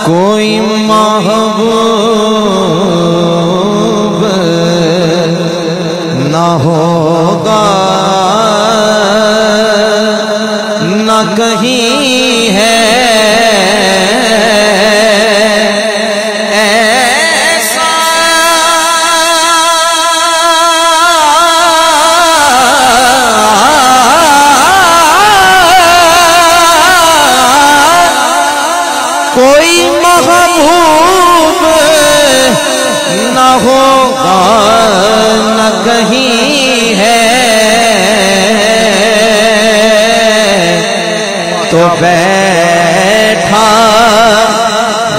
کوئی محبوب نہ ہوگا نہ کہیں ہے کوئی محبوب نہ ہوگا نہ کہیں ہے تو بیٹھا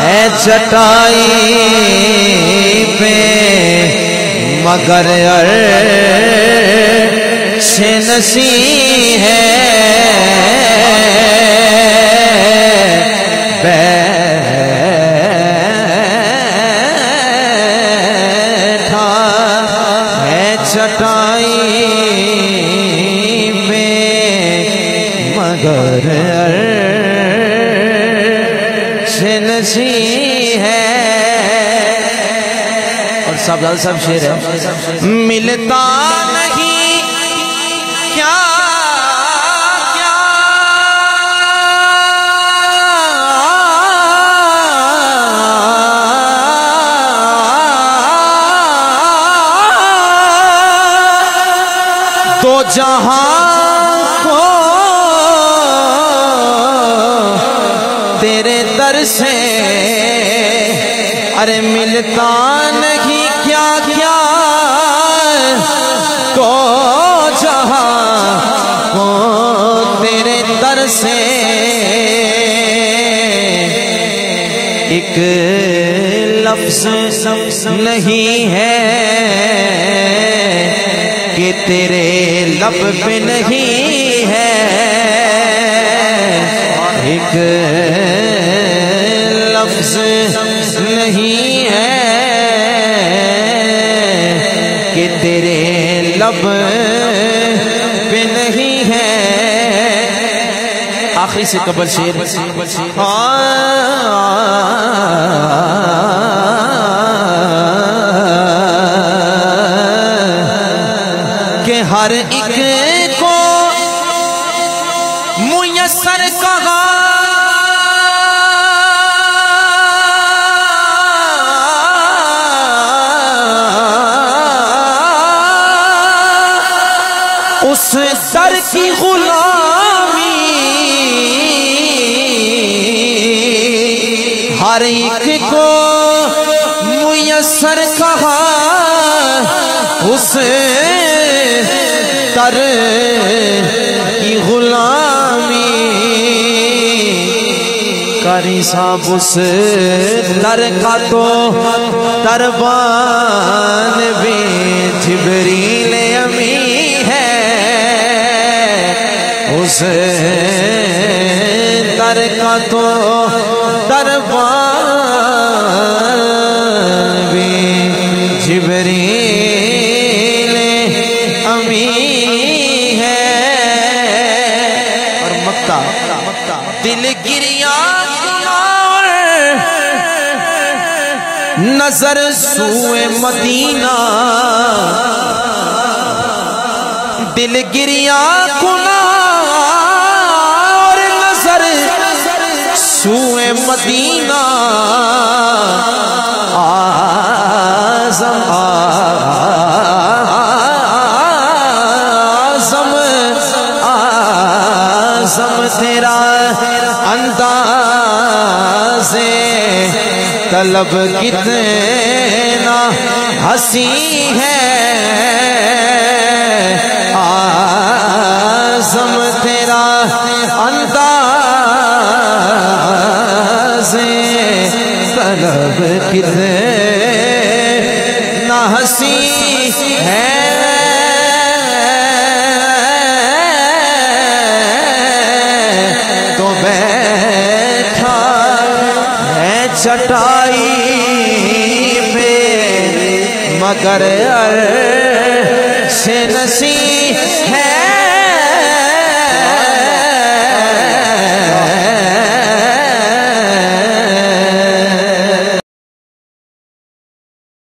ہے چٹائی پہ مگر عرش نشیں ہے بیٹھا ہے چٹائی میں مگر عرش نشیں ہے اور سب شعر ہے ملتا نہیں کیا تو جہاں کو تیرے در سے ارے ملتا نہیں کیا کیا تو جہاں کو تیرے در سے ایک لفظ نہیں ہے کہ تیرے لب پہ نہیں ہے ایک لفظ نہیں ہے کہ تیرے لب پہ نہیں ہے آخری سے قبل شعر کہ ہر ایک کو میسر کہا اس در کی غلامی ہر ایک کو میسر کہا اس در کی غلامی کری صاحب اس در کا تو دربان بھی جبریل امی ہے اس در کا تو دربان بھی جبریل امی ہے اور مکہ دل گریاں نظر سوئے مدینہ دل گریاں کنا مدینہ آزم آزم آزم تیرا انداز طلب کتنا حسین ہے آزم تیرا انداز طلب کتنا حسین ہے تو بیٹھا ہے چٹائی پہ مگر